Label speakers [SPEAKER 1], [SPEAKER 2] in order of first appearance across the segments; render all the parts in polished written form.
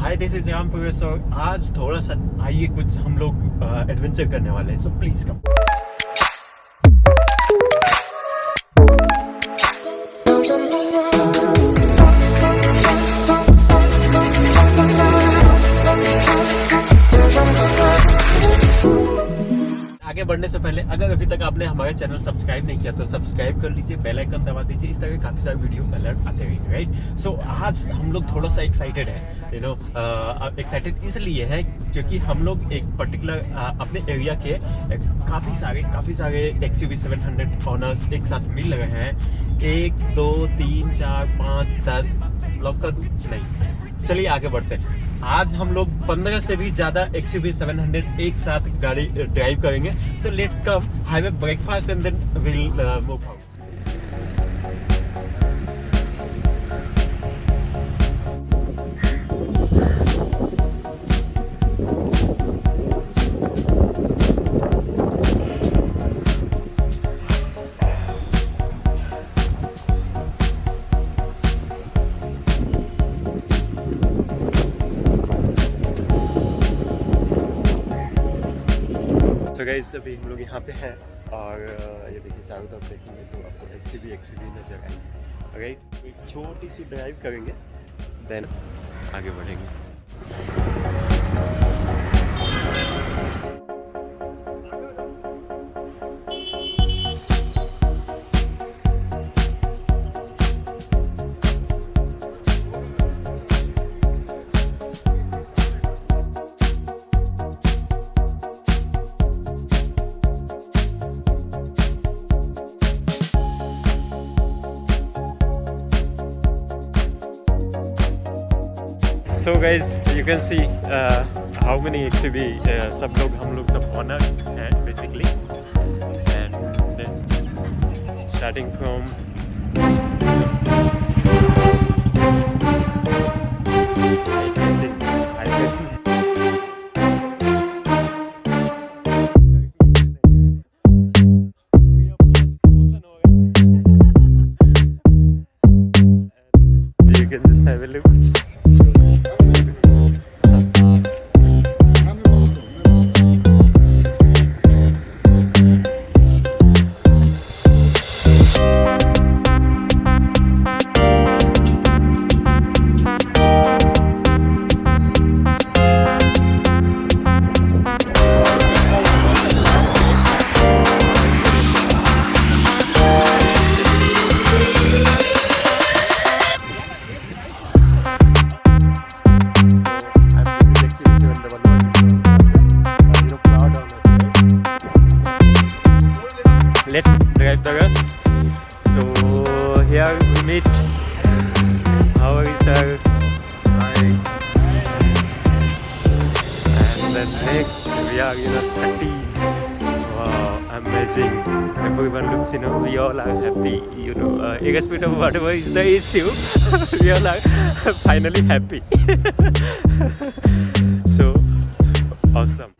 [SPEAKER 1] Hi this is Rampur. So आज थोड़ा सा आइए कुछ हम लोग एडवेंचर करने वाले हैं, सो प्लीज कम। आगे बढ़ने से पहले अगर अभी तक आपने हमारा चैनल सब्सक्राइब नहीं किया तो सब्सक्राइब कर लीजिए, बेल आइकन दबा दीजिए। इस तरह के काफी सारे वीडियो अलर्ट आते रहेंगे, राइट। सो आज हम लोग थोड़ा सा एक्साइटेड है, एक्साइटेड इसलिए है क्योंकि हम लोग एक पर्टिकुलर अपने एरिया के काफी सारे XUV 700 ऑनर्स एक साथ मिल रहे हैं। 1 2 3 4 5 10 ब्लॉक कर दूं? नहीं, चलिए आगे बढ़ते हैं। आज हम लोग 15 से भी ज्यादा XUV 700 एक साथ गाड़ी ड्राइव करेंगे। So let's come have a breakfast and then will move out. तो गाइस अभी हम लोग यहाँ पे हैं और ये देखिए चारों तरफ देखेंगे तो आपको XUV नजर आएगी, राइट। एक छोटी सी ड्राइव करेंगे देन आगे बढ़ेंगे। So guys, you can see how many XUV सब लोग owners हैं basically, and starting from you can just have a look. Let's drive the rest. So here we meet our sir. Hi. And then next we are in a 30. Wow, amazing. Everyone looks, we all are happy, irrespective of whatever is the issue, we all are finally happy. So awesome.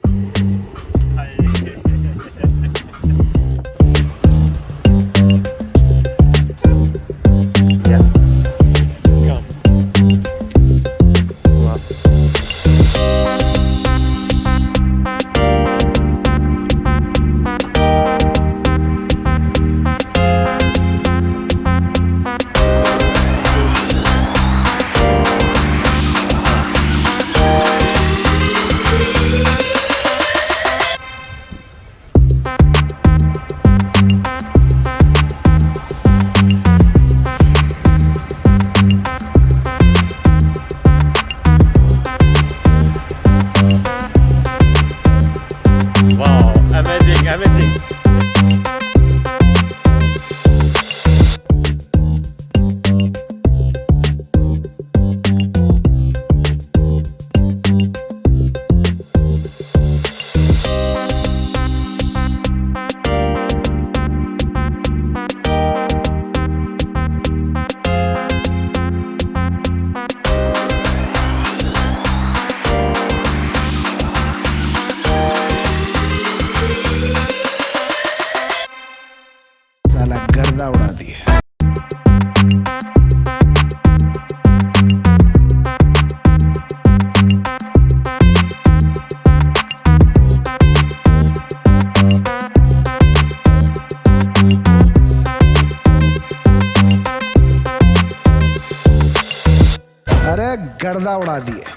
[SPEAKER 2] गर्दा उड़ा दी है।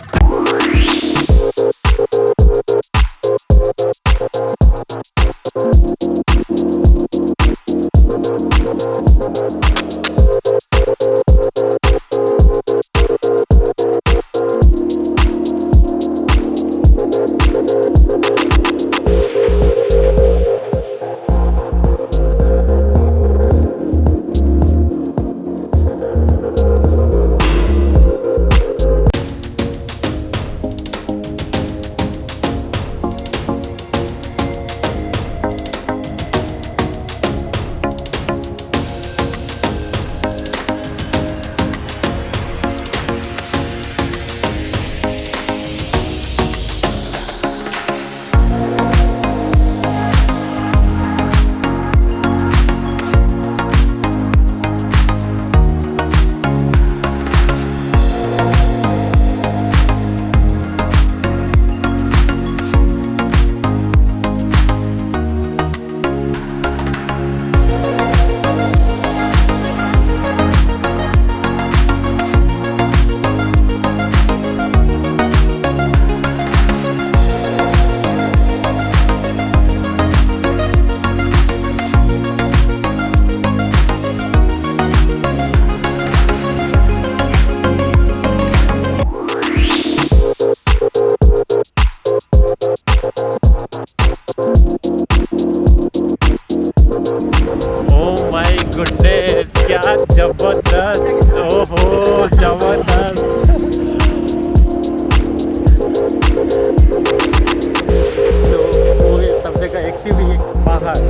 [SPEAKER 1] Goodness, क्या जबरदस्त, ओहो जबरदस्त। सो पूरे सब जगह एक्सयूवी बाहर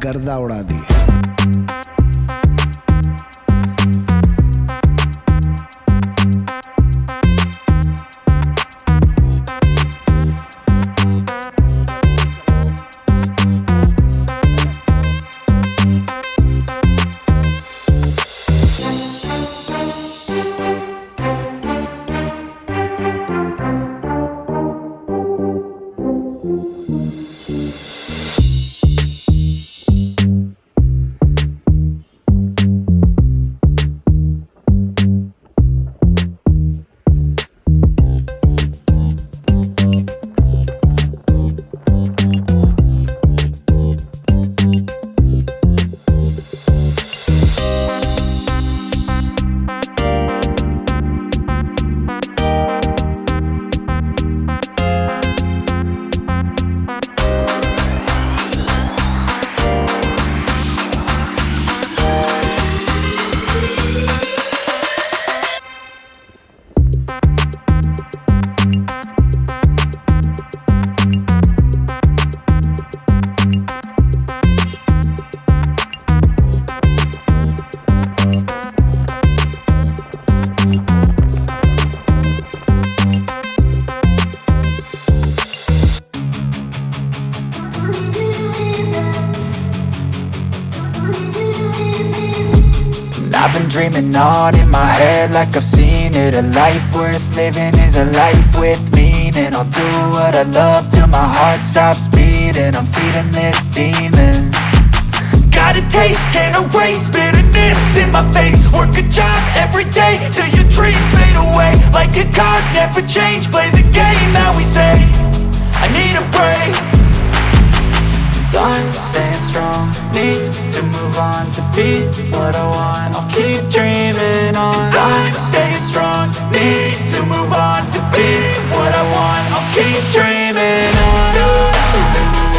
[SPEAKER 2] गर्दा उड़ा दी।
[SPEAKER 3] I've been dreaming on in my head like I've seen it. A life worth living is a life with meaning. I'll do what I love till my heart stops beating. I'm feeding this demon. Got a taste, can't erase bitterness in my face. Work a job every day till your dreams fade away. Like a card, never change, play the game that we say. I need a break. I'm staying strong, need to move on to be what I want. I'll keep dreaming on. I'm staying strong, need to move on to be what I want. I'll keep dreaming on.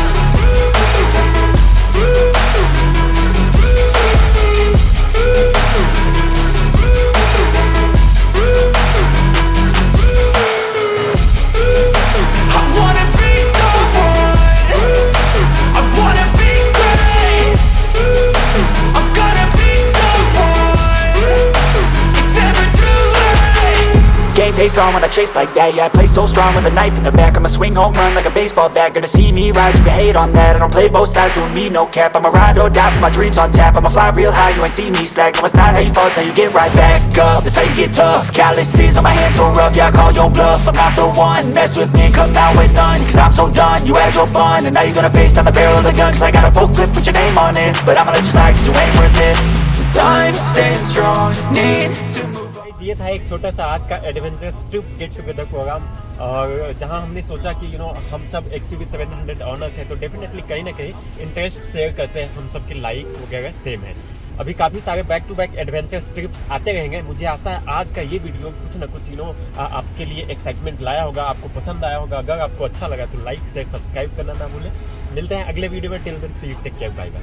[SPEAKER 3] face on when I chase like that. Yeah, I play so strong with a knife in the back. I'ma swing home run like a baseball bat. Gonna see me rise if you hate on that. I don't play both sides, doing me no cap. I'ma ride or die for my dreams on tap. I'ma fly real high, you ain't see me slack. No, it's not how you fall, it's how you get right back up. That's how you get tough. Calluses on my hands so rough, yeah, I call your bluff. I'm not the one, mess with me and come out with none. Cause I'm so done, you had your fun. And now you're gonna face down the barrel of the gun. Cause I got a full clip with your name on it. But I'ma let you slide cause you ain't worth it. Time staying strong, need to move.
[SPEAKER 1] ये था एक छोटा सा आज का adventurous trip get together program, और जहां हमने सोचा कि हम सब Xuv700 ऑनर्स हैं, तो डेफिनेटली कहीं ना कहीं इंटरेस्ट शेयर करते हैं, हम सब की लाइक्स वगैरह सेम है। अभी काफ़ी सारे back to back adventurous trips आते रहेंगे। मुझे आशा है आज का ये वीडियो कुछ ना कुछ आपके लिए एक्साइटमेंट लाया होगा, आपको पसंद आया होगा। अगर आपको अच्छा लगा तो लाइक शेयर सब्सक्राइब करना ना भूलें। मिलते हैं अगले वीडियो में। Till then see you, take care, bye bye.